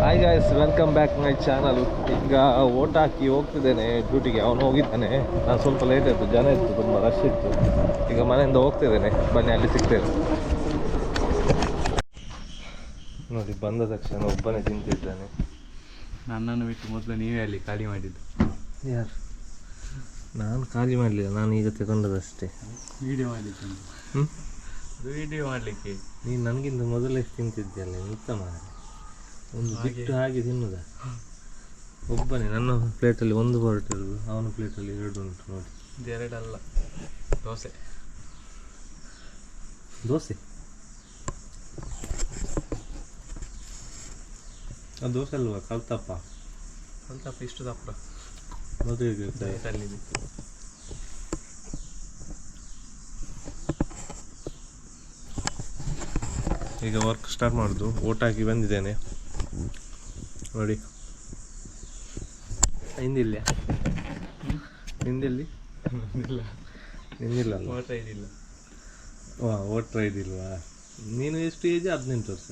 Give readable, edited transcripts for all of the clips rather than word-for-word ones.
Hi guys, welcome back my channel. ಈಗ vote ಹಾಕಿ ಹೋಗ್ತಿದ್ದೇನೆ ಡ್ಯೂಟಿಗೆ. ಅವನು ಹೋಗಿದ್ದಾನೆ, ನಾನು ಸ್ವಲ್ಪ ಲೇಟ್ ಆಯಿತು, ಜನ ಇತ್ತು, ತುಂಬ ರಶ್ ಇತ್ತು. ಈಗ ಮನೆಯಿಂದ ಹೋಗ್ತಿದ್ದೇನೆ, ಬನ್ನಿ ಅಲ್ಲಿ ಸಿಗ್ತೇನೆ. ನೋಡಿ, ಬಂದ ತಕ್ಷಣ ಒಬ್ಬನೇ ತಿಂತಿದ್ದಾನೆ. ನನ್ನನ್ನು ಬಿಟ್ಟು ಮೊದಲು ನೀವೇ ಅಲ್ಲಿ ಖಾಲಿ ಮಾಡಿದ್ದು. ಯಾರು? ನಾನು ಖಾಲಿ ಮಾಡಲಿಲ್ಲ, ನಾನು ಈಗ ತಗೊಂಡದಷ್ಟೇ. ವೀಡಿಯೋ ಮಾಡಲಿಕ್ಕೆ. ಅದು ವೀಡಿಯೋ ಮಾಡಲಿಕ್ಕೆ ನೀನು ನನಗಿಂತ ಮೊದಲೇ ತಿಂತಿದ್ದೆಯಲ್ಲ, ಮಿತ್ತ ಮಾರ. ಒಂದು ಬಿಟ್ಟು ಹಾಗೆ ತಿನ್ನುದ. ಒಬ್ಬನೇ ನನ್ನ ಪ್ಲೇಟಲ್ಲಿ ಒಂದು ಹೊರಟು ಇರೋದು, ಅವನ ಪ್ಲೇಟಲ್ಲಿ ಎರಡು ಉಂಟು. ನೋಡಿ, ಇದೆರಡಲ್ಲ, ದೋಸೆ. ದೋಸೆ? ಅದು ದೋಸೆ ಅಲ್ವಾ, ಕಲ್ತಪ್ಪ. ಕಲ್ತಪ್ಪ ಇಷ್ಟು ದಪ್ಪ ಮದುವೆಗೆ ಕಲ್ಲಿದೆ. ಈಗ ವರ್ಕ್ ಸ್ಟಾರ್ಟ್ ಮಾಡೋದು. ಓಟ್ ಹಾಕಿ ಬಂದಿದ್ದೇನೆ ನೋಡಿ. ಹಿಂದಿಲ್ಲ, ಹಿಂದಿಲ್ಲಿ ನಿಂದಿಲ್ಲ. ಓಟ್ ಇದಿಲ್ಲ. ವೋಟ್ರ್ ಐಡಿ ಇಲ್ವಾ? ನೀನು ಎಷ್ಟು ಏಜ್? 18 ವರ್ಷ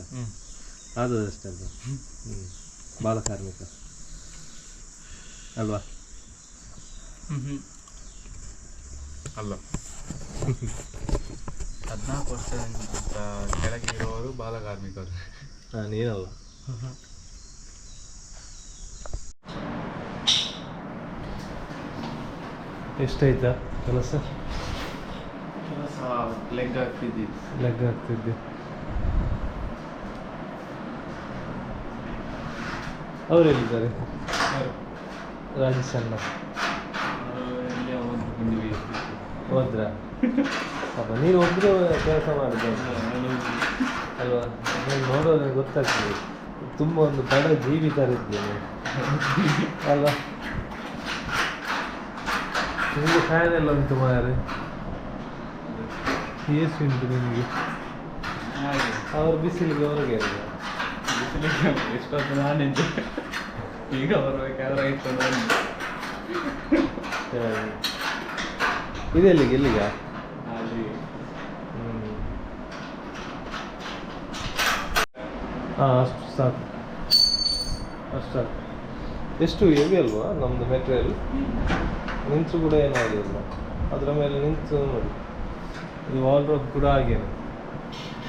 ಆದದಷ್ಟೇ ಅಲ್ವಾ? ಬಾಲ ಕಾರ್ಮಿಕ ಅಲ್ವಾ? ಅಲ್ಲ, 14 ವರ್ಷಕ್ಕಿಂತ ಕೆಳಗೆ ಇರೋರು ಬಾಲ ಕಾರ್ಮಿಕರು. ನೀನಲ್ಲ. ಎಷ್ಟಾಯ್ತಾ ಕೆಲಸ? ಲೆಗ್ ಆಗ್ತಿದ್ದೆ. ಅವರೆಲ್ಲಿದ್ದಾರೆ? ರಾಜೇಶ್ ಅಣ್ಣ ಹೋದ್ರ? ಅಪ್ಪ, ನೀನು ಒಬ್ಬರು ಕೆಲಸ ಮಾಡಿದೆ ಅಲ್ವಾ? ನೀನು ನೋಡೋದ್ರೆ ಗೊತ್ತಾಗ್ತದೆ, ತುಂಬ ಒಂದು ಬಡ ಜೀವಿ ಥರ ಇದ್ದೇನೆ ಅಲ್ವಾ? ನಿಮಗೆ ಫ್ಯಾನ್ ಎಲ್ಲ ಉಂಟು ಮಾರೆ, ಎಷ್ಟು ಉಂಟು ನಿಮಗೆ? ಅವರು ಬಿಸಿಲಿಗೆ ಹೊರಗೆ ಇರಲ್ಲ. ಎಷ್ಟೊತ್ತು ನಾನಿದ್ದೆ, ಈಗ ಬರ್ಬೇಕಾದ್ರೆ ಇದೆಲ್ಲಿಗೆ? ಎಲ್ಲಿಗ? ಹಾಂ, ಅಷ್ಟು ಸಾಕು, ಅಷ್ಟು ಸಾಕು. ಎಷ್ಟು ಹೆವಿ ಅಲ್ವಾ ನಮ್ಮದು ಮೆಟೀರಿಯಲ್? ನಿಂತು ಕೂಡ ಏನಾಗಿಲ್ಲ, ಅದರ ಮೇಲೆ ನಿಂತು ನೋಡಿ. ಇದು ವಾಲ್ಡ್ರೋಬ್ ಕೂಡ ಹಾಗೇನೆ,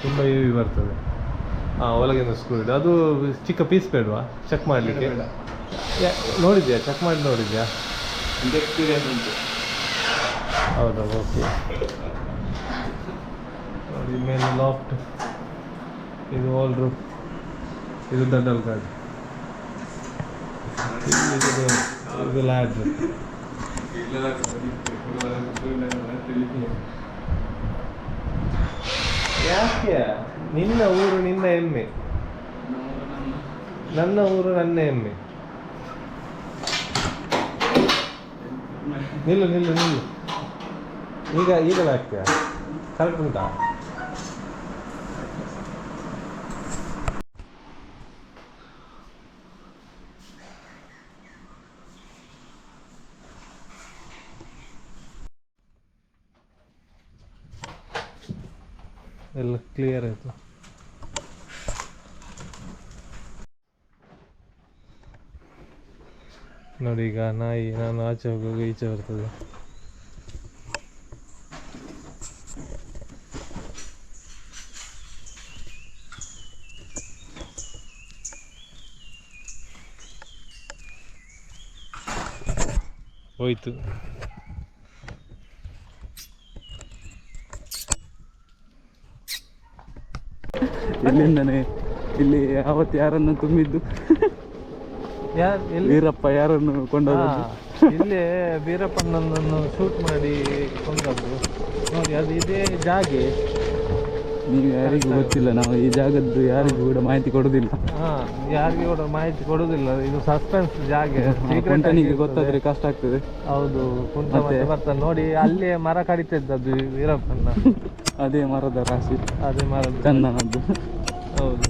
ತುಂಬ ಹೆವಿ ಬರ್ತದೆ. ಹಾಂ, ಒಳಗಿಂದ ಸ್ಕ್ರೂ ಇದೆ. ಅದು ಚಿಕ್ಕ ಪೀಸ್ ಬೇಡವಾ ಚೆಕ್ ಮಾಡಲಿಕ್ಕೆ? ನೋಡಿದ್ಯಾ? ಚೆಕ್ ಮಾಡಿ ನೋಡಿದ್ಯಾ? ಎಕ್ಸ್ಪೀರಿಯನ್ಸ್ ಉಂಟು. ಹೌದಾ? ಓಕೆ. ನೋಡಿ, ಮೇಲೆ ಲಾಫ್ಟ್, ಇದು ವಾಲ್ಡ್ರೋಬ್, ಇದು ಡಬಲ್ ಗಾರ್ಡ್, ಇದು ಲ್ಯಾಡ್. ಯಾಕೆ? ನಿನ್ನ ಊರು ನಿನ್ನ ಹೆಮ್ಮೆ, ನನ್ನ ಊರು ನನ್ನ ಹೆಮ್ಮೆ. ನಿಲ್ಲು ನಿಲ್ಲು ನಿಲ್ಲು. ಈಗ ಆಗ್ತೀಯ? ಕರೆಕ್ಟ್ ಉಂಟಾ? ಎಲ್ಲ ಕ್ಲಿಯರ್ ಆಯಿತು. ನೋಡಿ, ಈಗ ನಾಯಿ ನಾನು ಆಚೆ ಹೋಗುವಾಗ ಈಚೆ ಬರ್ತದೆ. ಹೋಯ್ತು. ಇಲ್ಲಿಂದನೇ ಇಲ್ಲಿ ಯಾವತ್ತು ಯಾರನ್ನು ತುಂಬಿದ್ದು? ವೀರಪ್ಪ ಯಾರನ್ನು ಕೊಂಡದ್ದು? ಇಲ್ಲೇ ವೀರಪ್ಪನನ್ನು ಶೂಟ್ ಮಾಡಿ ಕೊಂಡದ್ದು ನೋಡಿ. ಅದು ಇದೇ ಜಾಗೆ. ನೀವು ಯಾರಿಗೂ ಗೊತ್ತಿಲ್ಲ, ನಾವು ಈ ಜಾಗದ್ದು ಯಾರಿಗೂ ಕೂಡ ಮಾಹಿತಿ ಕೊಡೋದಿಲ್ಲ. ಯಾರಿಗೂ ಕೂಡ ಮಾಹಿತಿ ಕೊಡೋದಿಲ್ಲ. ಇದು ಸಸ್ಪೆನ್ಸ್ ಜಾಗ, ಕುಂಟನಿಗೆ ಗೊತ್ತಾದ್ರೆ ಕಷ್ಟ ಆಗ್ತದೆ. ಹೌದು, ಕುಂಟ ಬರ್ತಾನೆ ನೋಡಿ. ಅಲ್ಲೇ ಮರ ಕಡಿತಿದ್ದದ್ದು ವೀರಪ್ಪನ, ಅದೇ ಮರದ ರಾಶಿ, ಅದೇ ಮರದ ಚಂದನದ್ದು. ಹೌದು,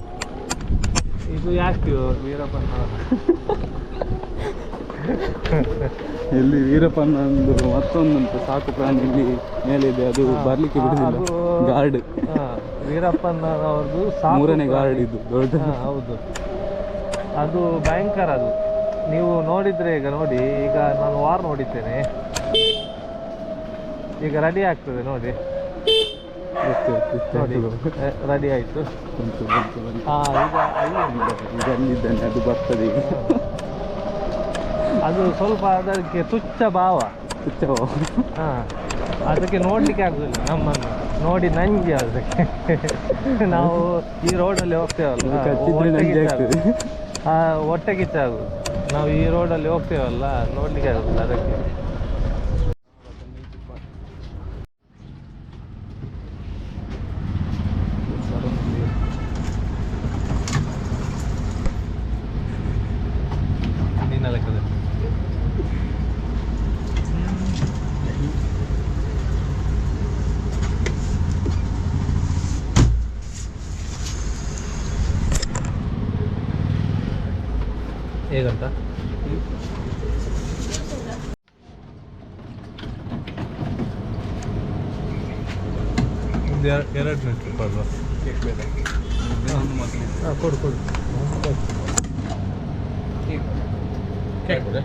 ಇದು ಯಾಕೆ ವೀರಪ್ಪನ? ಇಲ್ಲಿ ವೀರಪ್ಪನಂದು ಮತ್ತೊಂದುಂಟು ಸಾಕು ಪ್ರಾಣಿ ಇಲ್ಲಿ ಮೇಲಿದೆ, ಅದು ಬರ್ಲಿಕ್ಕೆ ಬಿಡುದಿಲ್ಲ. ಗಾರ್ಡ್ ವೀರಪ್ಪನವ್ರದ್ದು ಮೂರನೇ ಗಾರ್ಡ್ ಇದು ದೊಡ್ಡ. ಹೌದು, ಅದು ಭಯಂಕರ ಅದು. ನೀವು ನೋಡಿದರೆ ಈಗ ನೋಡಿ, ಈಗ ನಾನು ವಾರ್ ನೋಡಿದ್ದೇನೆ, ಈಗ ರೆಡಿ ಆಗ್ತದೆ ನೋಡಿ. ನೋಡಿ ರೆಡಿ ಆಯಿತು. ಹಾಂ, ಈಗ ಅಲ್ಲಿದ್ದಾನೆ, ಅದು ಬರ್ತದೆ ಈಗ. ಅದು ಸ್ವಲ್ಪ ಅದಕ್ಕೆ ತುಚ್ಛ ಭಾವ. ಹಾಂ, ಅದಕ್ಕೆ ನೋಡಲಿಕ್ಕೆ ಆಗೋದಿಲ್ಲ ನಮ್ಮನ್ನು ನೋಡಿ, ನಂಜಿ ಅದಕ್ಕೆ. ನಾವು ಈ ರೋಡಲ್ಲಿ ಹೋಗ್ತೇವಲ್ಲ, ಹೊಟ್ಟೆ ಕಿಚ್ಚಾಗೋದು. ನಾವು ಈ ರೋಡಲ್ಲಿ ಹೋಗ್ತೇವಲ್ಲ, ನೋಡಲಿಕ್ಕೆ ಆಗೋದಿಲ್ಲ ಅದಕ್ಕೆ. ನಿನ್ನ ಲೆಕ್ಕದಲ್ಲಿ ಹೇಗಂತ ಒಂದು 2 ಮಿನಿಟ್ ಅಲ್ವಾ? ಹಾಂ, ಕೊಡು ಕೇಕ್ ಕೊಡೆ.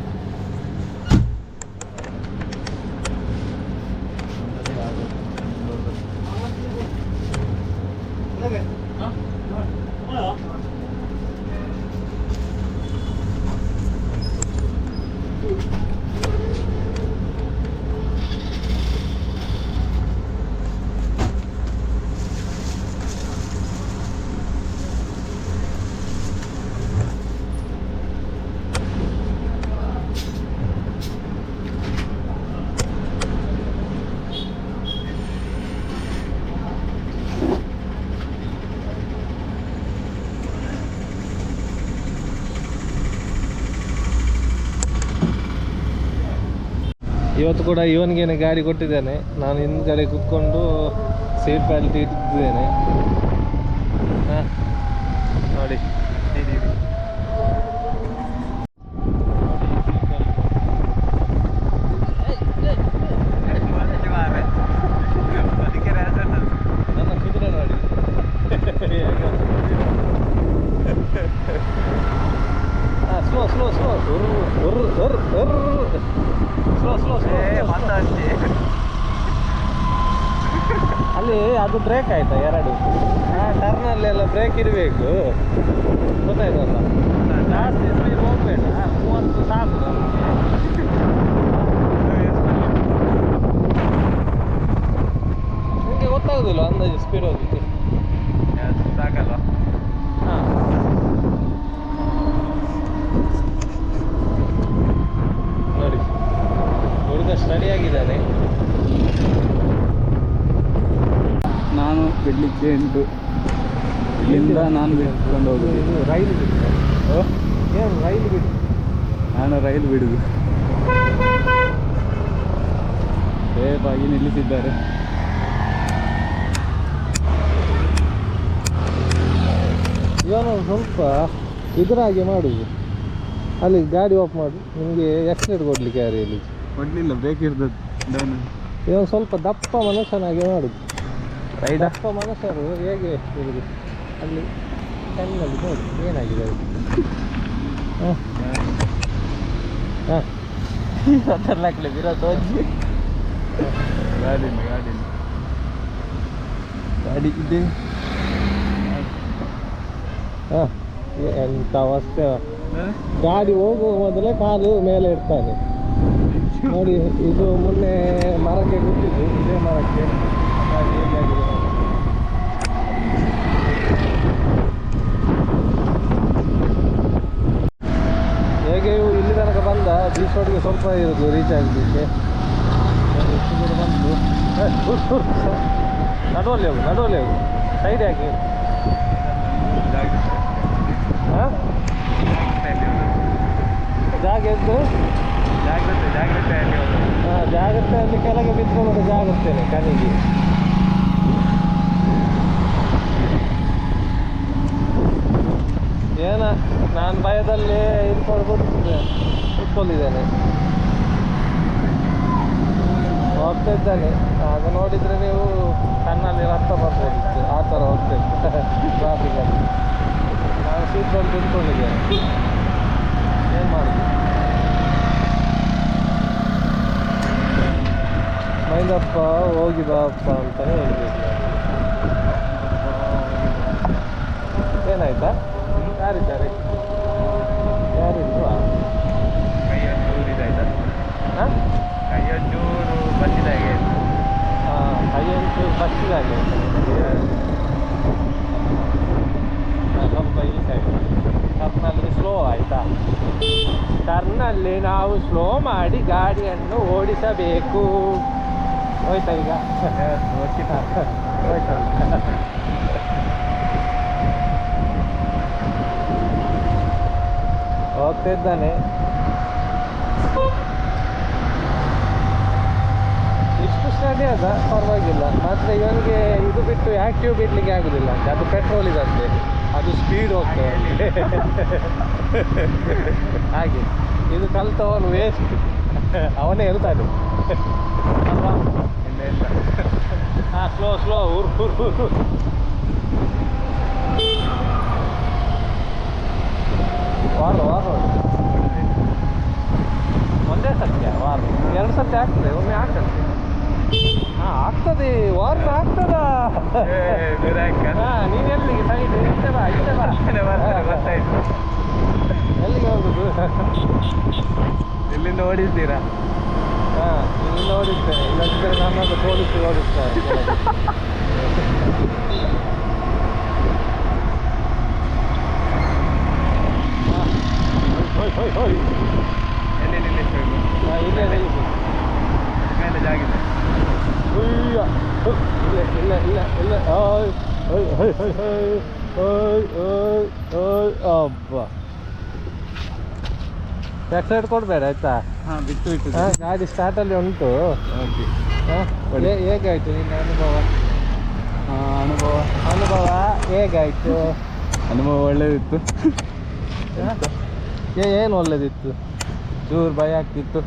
ಇವತ್ತು ಕೂಡ ಇವನಿಗೇನೆ ಗಾಡಿ ಕೊಟ್ಟಿದ್ದೇನೆ. ನಾನು ಹಿಂದ್ಗಡೆ ಕೂತ್ಕೊಂಡು ಸೀಟ್ ಬೆಲ್ಟ್ ಇಟ್ಟಿದ್ದೇನೆ. ಹಾಂ ನೋಡಿ, ನನ್ನ ಕುದುರೆ ನೋಡಿ. ಹಾಂ, slow slow slow slow slow ಅಲ್ಲಿ ಅದು ಬ್ರೇಕ್ ಆಯ್ತಾ 2? ಟರ್ನಲ್ಲೆಲ್ಲ ಬ್ರೇಕ್ ಇರಬೇಕು, ಗೊತ್ತಾಯ್ತಲ್ಲ. ಜಾಸ್ತಿ ಸ್ಪೀಡ್ ಹೋಗ್ಬೇಡ, 30 ಸಾಕು. ನಿಮಗೆ ಗೊತ್ತಾಗೋದಿಲ್ಲ ಅಂದಾಜು ಸ್ಪೀಡ್ ಹೋಗ್ಲಿಕ್ಕೆ, ಸಾಕಲ್ವ? ಹಾಂ, ನೋಡಿ ಹುಡುಗ ಸ್ಟಡಿ ಆಗಿದ್ದಾನೆ. ನಾನು ಬಿಡ್ಲಿಕ್ಕೆ ಉಂಟು, ಇಲ್ಲಿಂದ ನಾನು ಬಿಟ್ಕೊಂಡು ಹೋಗುದು. ಇದು ರೈಲು ಬಿಟ್ಟು ಏನು ರೈಲು ಬಿಟ್ಟು ನಾನು ರೈಲು ಬಿಡುದು. ಸೇಫಾಗಿ ನಿಲ್ಲಿಸಿದ್ದಾರೆ. ಇವನು ಸ್ವಲ್ಪ ಇದರಾಗೆ ಮಾಡುದು, ಅಲ್ಲಿ ಗಾಡಿ ಆಫ್ ಮಾಡು, ನಿಮಗೆ ಎಕ್ಸಿಲೇಟ್ ಕೊಡ್ಲಿಕ್ಕೆ ಯಾರು ಹೇಳಿ ಕೊಡಲಿಲ್ಲ, ಬ್ರೇಕ್ ಇರ್ತದೆ. ಇವನು ಸ್ವಲ್ಪ ದಪ್ಪ ಮನುಷ್ಯನಾಗಿ ಮಾಡುದು. ದಪ್ಪ ಮನುಷ್ಯರು ಹೇಗೆ ಇರುದು ಅಲ್ಲಿ ಕಣ್ಣಲ್ಲಿ ನೋಡಿ ಏನಾಗಿದೆ ಅದು. ಹಾಂ ಹಾಂ, ಅದರ್ಲಾಕ್ಲೆ ಬಿರೋದು ಅಜ್ಜಿ. ಗಾಡಿ ಇದೆ. ಹಾಂ, ಎಂಥ ಅವಸ್ಥೆ. ಗಾಡಿ ಹೋಗುವ ಮೊದಲೇ ಕಾಲು ಮೇಲೆ ಇಡ್ತಾನೆ ನೋಡಿ. ಇದು ಮೊನ್ನೆ ಮರಕ್ಕೆ ಗೊತ್ತಿದ್ದು, ಇದೇ ಮರಕ್ಕೆ ಗಾಡಿ ಹೇಗಾಗಿದೆ. ಹೇಗೆ ಇಲ್ಲಿ ತನಕ ಬಂದ, ಬೀಚ್ ರೋಡ್ಗೆ ಸ್ವಲ್ಪ ಇರೋದು ರೀಚ್ ಆಗಲಿಕ್ಕೆ. ಬಂದು ನಡುವಲ್ಲಿ ಹೋಗು, ಸೈಡ್ ಹಾಕಿ. ಹಾಂ, ಜಾಗ ಎದ್ದು ಹಾಂ, ಜಾಗ್ರತೆಯಲ್ಲಿ ಕೆಳಗೆ ಬಿದ್ದುಕೊಂಡು ಜಾಗ್ರತೇನೆ ಕನಿಗೆ. ಏನ ನಾನು ಭಯದಲ್ಲಿ ಕೂತ್ಕೊಂಡಿದ್ದೇನೆ, ಹೋಗ್ತಾ ಇದ್ದಾನೆ. ಆಗ ನೋಡಿದರೆ ನೀವು ಕಣ್ಣಲ್ಲಿ ರಕ್ತ ಬರ್ಬೋದಿತ್ತು, ಆ ಥರ ಹೋಗ್ತಾ ಇತ್ತು ಟ್ರಾಫಿಕಲ್ಲಿ. ನಾನು ಸೀಟ್ ಬೆಲ್ಟ್ ಇಟ್ಕೊಂಡಿದ್ದೇನೆ. ಹೋಗಿದಪ್ಪ ಹೋಗಿದಪ್ಪ ಅಂತಾನೆ ಹೇಳ್ಬೇಕು. ಏನಾಯ್ತಾ? ಯಾರಿದ್ದಾರೆ? ಯಾರಿಲ್ವಾ? ಕೈಯೊಂಚೂರು ಇದಾಯ್ತಾ? ಹಾಂ ಕೈಯೊಂಚೂರು ಬಚ್ಚಿದಾಗೆ. ಹಾಂ ಕೈಯಂಚೂರು ಬಚ್ಚಿದಾಗೆ. ಸ್ವಲ್ಪ ಈ ಸೈಡ್ ಟರ್ನಲ್ಲಿ ಸ್ಲೋ ಆಯಿತಾ? ಟರ್ನಲ್ಲಿ ನಾವು ಸ್ಲೋ ಮಾಡಿ ಗಾಡಿಯನ್ನು ಓಡಿಸಬೇಕು. ಹೋಯ್ತಾ ಈಗ? ಹೋಯ್ತಾ ಹೋಗ್ತಿದ್ದಾನೆ. ಇಷ್ಟು ಸ್ಟಡಿ ಅದ ಪರವಾಗಿಲ್ಲ. ಮಾತ್ರ ಇವನಿಗೆ ಇದು ಬಿಟ್ಟು ಆ್ಯಕ್ಟಿವ್ ಬಿಡಲಿಕ್ಕೆ ಆಗೋದಿಲ್ಲ ಅಂತೆ. ಅದು ಪೆಟ್ರೋಲ್ ಇದಂತೆ, ಅದು ಸ್ಪೀಡ್ ಹೋಗ್ತದೆ ಹಾಗೆ. ಇದು ಕಲ್ತವನು ವೇಸ್ಟ್, ಅವನೇ ಇರ್ತಾನೆ ಅಲ್ವಾ? ಹಾಂ ಸ್ಲೋ ಸ್ಲೋ ಊರು ವಾರ ಒಂದೇ ಸತ್ಯ ವಾರ 2 ಸತಿ ಆಗ್ತದೆ, ಒಮ್ಮೆ ಆಗ್ತದೆ. ಹಾಂ ಆಗ್ತದೆ, ವಾರ ಆಗ್ತದ. ಹಾಂ ನೀನು ಎಲ್ಲಿಗೆ ಸೈಡ್ ಇಷ್ಟೇ ಬಾ ಎಲ್ಲಿಗೆ ಹೋಗುದು? ಎಲ್ಲಿಂದ ಓಡಿಸ್ತೀರಾ? ಹಾಂ ಇಲ್ಲಿಂದ ಓಡಿಸ್ತೇನೆ, ಇಲ್ಲದಿದ್ದರೆ ನನ್ನದು ಪೊಲೀಸ್ ಓಡಿಸ್ತಾರೆ. ಎಲ್ಲಿ ನಿಲ್ಲಿಸಬೇಕು? ಇಲ್ಲೇ ನಿಲ್ಲಿಸಿ. ಮೇಲೆ ಜಾಗಿದೆ. ಇಲ್ಲ ಅಬ್ಬ ಬ್ಯಾಕ್ ಸೈಡ್ ಕೊಡಬೇಡ ಆಯ್ತಾ? ಹಾಂ ಬಿಟ್ಟು ಗಾಡಿ ಸ್ಟಾರ್ಟಲ್ಲಿ ಉಂಟು. ಓಕೆ ಹೇಗಾಯಿತು ನಿನ್ನ ಅನುಭವ? ಅನುಭವ ಹೇಗಾಯಿತು? ಅನುಭವ ಒಳ್ಳೆಯದಿತ್ತು. ಏನು ಒಳ್ಳೇದಿತ್ತು? ಚೂರು ಭಯ ಆಗ್ತಿತ್ತು.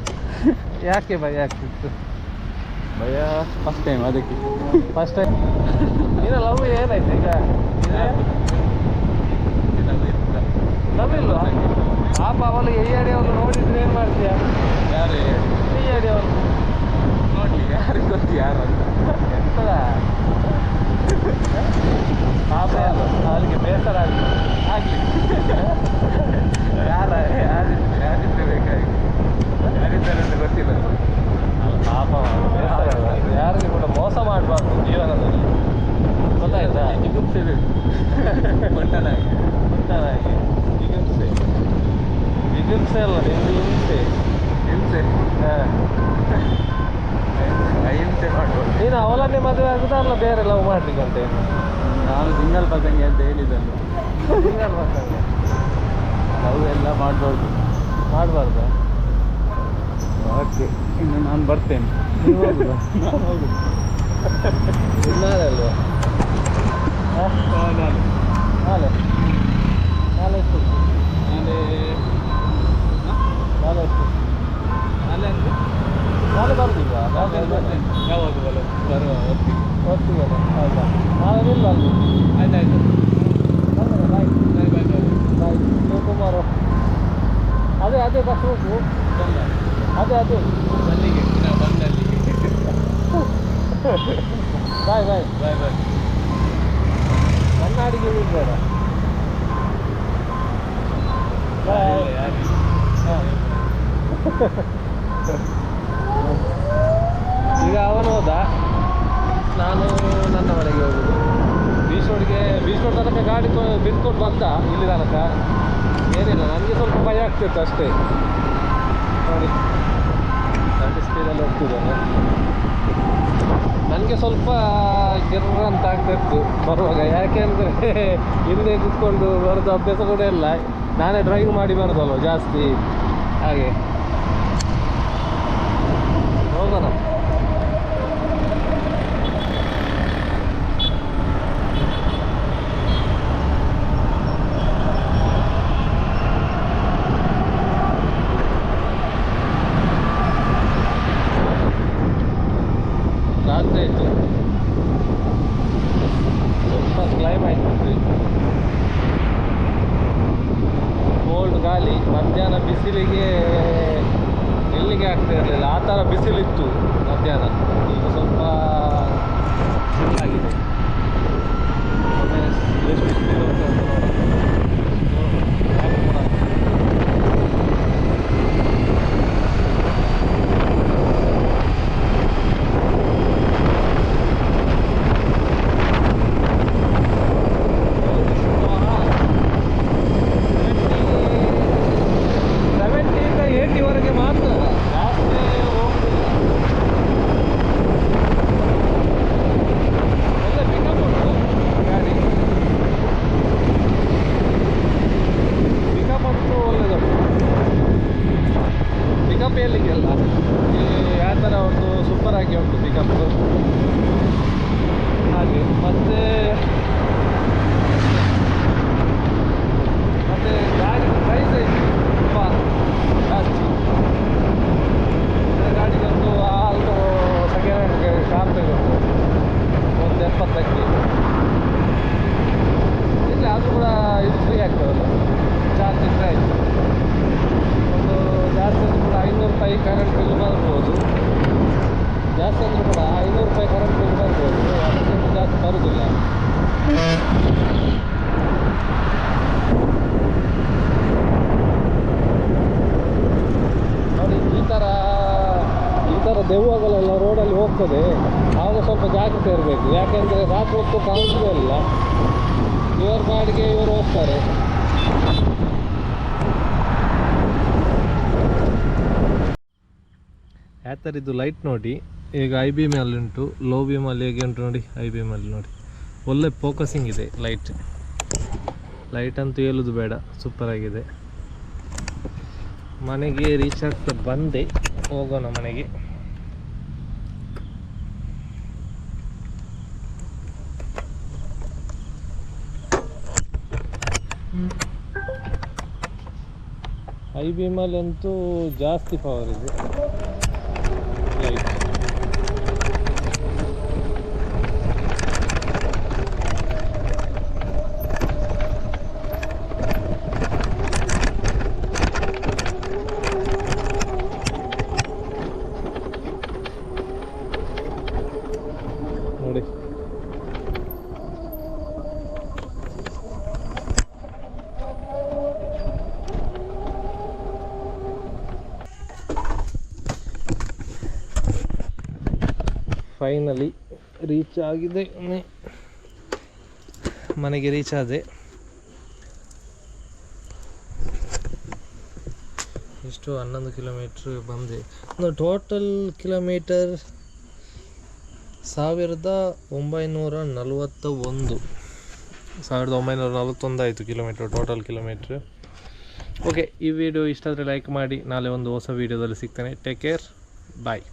ಯಾಕೆ ಭಯ ಆಗ್ತಿತ್ತು? ಭಯ ಫಸ್ಟ್ ಟೈಮ್, ಅದಕ್ಕೆ. ಫಸ್ಟ್ ಟೈಮ್ ಇನ್ನು ಲವ್ ಏನಾಯ್ತು ಈಗ? ಲವ್ ಇಲ್ವಾ? ಪಾಪ ಅವಳಿಗೆ ಈ ಅಡಿ ಅವನು ನೋಡಿದ್ರೆ ಏನು ಮಾಡ್ತೀಯ? ಯಾರು ಈ ಅಡಿ ಅವನು ನೋಡ್ಲಿ, ಯಾರಿಗೆ ಗೊತ್ತು ಯಾರು ಅಂತ. ಎಂತದ ಪಾಪ ಅವಳಿಗೆ ಬೇಸರ ಆಗಲಿ. ಯಾರಿದ್ರೆ ಬೇಕಾಗಿ ಯಾರಿದ್ದಾರೆ ಅಂತ ಗೊತ್ತಿಲ್ಲ. ಪಾಪ ಬೇಸರ ಯಾರಿಗೂ ಕೂಡ ಮೋಸ ಮಾಡಬಾರ್ದು ಜೀವನದಲ್ಲಿ, ಗೊತ್ತಾಯ್ತಾ? ಜಿಗುಪ್ಸೆ ಬೇಕು. ಉಂಟನಾಗಿ ಜಿಗುಪ್ಸೆ ಅಲ್ಲ, ನಿಮ್ದು ಹಿಂಸೆ. ಹಾಂ ಅಹಿಂಸೆ ಮಾಡ್ಬೋದು. ನೀನು ಅವಳನ್ನೇ ಮದುವೆ ಆಗುದಲ್ಲ ಬೇರೆ ಲವ್ ಮಾಡ್ಲಿಕ್ಕೆ ಅಂತ? ನಾನು ಸಿಂಗಲ್ ಪಸಂಗೆ ಅಂತ ಹೇಳಿದ್ದಲ್ಲ. ಸಿಂಗಲ್ ಪಸಂಗೆ ಲವ್ ಎಲ್ಲ ಮಾಡಬಾರ್ದು. ಮಾಡಬಾರ್ದು. ಓಕೆ, ಇನ್ನು ನಾನು ಬರ್ತೇನೆ. ನೀವು ಹೋಗುದು? ನಾನು ಹೋಗುದು. ನಾಳೆ ಅಲ್ವಾ? ನಾಳೆ ನಾಳೆ ಎಷ್ಟು? ನಾಳೆ ಎಷ್ಟು? ನಾಳೆ ಅಂದರೆ ನಾಳೆ ಬರುದಿಲ್ವಾ? ಯಾವುದು ಬರುವ ಹೊತ್ತಿಗೆ ಹೌದಾ? ನಾಳೆ ಇಲ್ಲ ಅಲ್ಲಿ. ಆಯ್ತಾಯ್ತು. ಬಾಯ್ ಬಾಯ್ ಬಾಯ್ ಬಾಯ್ ಬಾಯ್. ಶಿವಕುಮಾರು ಅದೇ ಬಸ್ ಹೋಗು. ಅದೇ ಅಲ್ಲಿಗೆ ನಾವು ಬಂದಲ್ಲಿಗೆ. ಬಾಯ್ ಬಾಯ್ ಬಾಯ್ ಬಾಯ್. ನನ್ನ ಅಡಿಗೆ ಬೇಡ. ಬಾಯ್. ಈಗ ಅವನು ಹೋದ, ನಾನು ನನ್ನ ಮನೆಗೆ ಹೋಗುದು. ಬೀಚ್ ರೋಡ್ ತನಕ ಗಾಡಿ ಬಿಟ್ಕೊಂಡು ಬಂದ, ಇಲ್ಲಿ ತನಕ ಏನಿಲ್ಲ. ನನಗೆ ಸ್ವಲ್ಪ ಭಯ ಆಗ್ತಿತ್ತು ಅಷ್ಟೇ. ನೋಡಿ 30 ಸ್ಪೀಡಲ್ಲಿ ಹೋಗ್ತಿದ್ದಾನೆ. ನನಗೆ ಸ್ವಲ್ಪ ಗಿರ್ರ ಅಂತ ಆಗ್ತಾಯಿತ್ತು ಬರುವಾಗ. ಯಾಕೆಂದರೆ ಹಿಂದೆ ಕೂತ್ಕೊಂಡು ಬರೋದು ಅಭ್ಯಾಸ ಕೂಡ ಇಲ್ಲ. ನಾನೇ ಡ್ರೈವ್ ಮಾಡಿ ಬರೋದಲ್ವ ಜಾಸ್ತಿ, ಹಾಗೆ. ಹೋಗೋಣ. ರಾತ್ರಿ ಆಯಿತು, ಸ್ವಲ್ಪ ಕ್ಲೈಮ್ ಆಯಿತು. ಕೋಲ್ಡ್ ಗಾಳಿ, ಮಧ್ಯಾಹ್ನ ಬಿಸಿಲಿಗೆ ನಿಲ್ಲಿಗೆ ಆಗ್ತಾ ಇರಲಿಲ್ಲ, ಆ ಥರ ಬಿಸಿಲಿತ್ತು ಮಧ್ಯಾಹ್ನ. ಈಗ ಸ್ವಲ್ಪ ಆಗಿದೆ. ಎಷ್ಟು ಸ್ಪೀಡ್ ಹೋಗ್ತಾ ಉಂಟು ನೋಡಿ. ಹಾಗೆ ಮತ್ತೆ ಗಾಡಿ ಪ್ರೈಸ್ ತುಂಬ ಜಾಸ್ತಿ. ಗಾಡಿಗೊಂದು ಆಲ್ಟೋ ಸೆಕೆಂಡ್ ಹ್ಯಾಂಡ್ ಕಾರ್ ತಗೊಂಡು 170ಕ್ಕೆ ಇಲ್ಲ, ಅದು ಕೂಡ ಇದು ಫ್ರೀ ಆಗ್ತದಲ್ಲ, ಚಾರ್ಜಿಂಗ್ ಆಯಿತು. ಒಂದು ಜಾಸ್ತಿ ಅಂದರೂ ಕೂಡ 500 ರೂಪಾಯಿ ಕರೆಂಟ್ ಬಿಲ್ ಬರ್ಬೋದು. ಜಾಸ್ತಿ ಅಂದರೂ ಕೂಡ 500 ರೂಪಾಯಿ ಕರೆಂಟ್ ಬಿಲ್ ಬರ್ಬೋದು, ಅದಕ್ಕಿಂತ ಜಾಸ್ತಿ ಬರೋದಿಲ್ಲ. ನೋಡಿ, ಈ ಥರ ದೆವ್ವಗಳೆಲ್ಲ ರೋಡಲ್ಲಿ ಹೋಗ್ತದೆ, ಆವಾಗ ಸ್ವಲ್ಪ ಜಾಗ್ರತೆ ಇರಬೇಕು. ಯಾಕೆಂದರೆ ರಾತ್ರಿ ಹೊತ್ತು ಕಾಣಿಸೋದೇ ಇಲ್ಲ, ಇವ್ರ ಗಾಡಿಗೆ ಇವರು ಹೋಗ್ತಾರೆ. ಯಾವ ಥರ ಇದು ಲೈಟ್ ನೋಡಿ, ಈಗ ಐ ಬಿ ಮೇಲೆ ಉಂಟು, ಲೋ ಬೀಮಲ್ಲಿ ಹೇಗೆ ಉಂಟು ನೋಡಿ. ಐ ಬಿ ಮೇಲೆ ನೋಡಿ, ಒಳ್ಳೆ ಫೋಕಸಿಂಗ್ ಇದೆ ಲೈಟ್ ಅಂತೂ ಹೇಳೋದು ಬೇಡ, ಸೂಪರಾಗಿದೆ. ಮನೆಗೆ ರೀಚ್ ಆಗ್ತಾ ಬಂದೆ, ಹೋಗೋಣ ಮನೆಗೆ. ಐ ಬಿ ಮೇಲೆ ಅಂತೂ ಜಾಸ್ತಿ ಪವರ್ ಇದೆ ಲೈಟ್. ನೋಡಿ, ಫೈನಲಿ ರೀಚ್ ಆಗಿದೆ, ಮನೆಗೆ ರೀಚ್ ಆದೆ. ಎಷ್ಟು 11 ಕಿಲೋಮೀಟ್ರ್ ಬಂದೆ. ಟೋಟಲ್ ಕಿಲೋಮೀಟರ್ 1941 ಆಯಿತು ಕಿಲೋಮೀಟ್ರ್, ಟೋಟಲ್ ಕಿಲೋಮೀಟ್ರ್. ಓಕೆ, ಈ ವಿಡಿಯೋ ಇಷ್ಟ ಆದರೆ ಲೈಕ್ ಮಾಡಿ. ನಾಳೆ ಒಂದು ಹೊಸ ವಿಡಿಯೋದಲ್ಲಿ ಸಿಗ್ತೇನೆ. ಟೇಕ್ ಕೇರ್, ಬಾಯ್.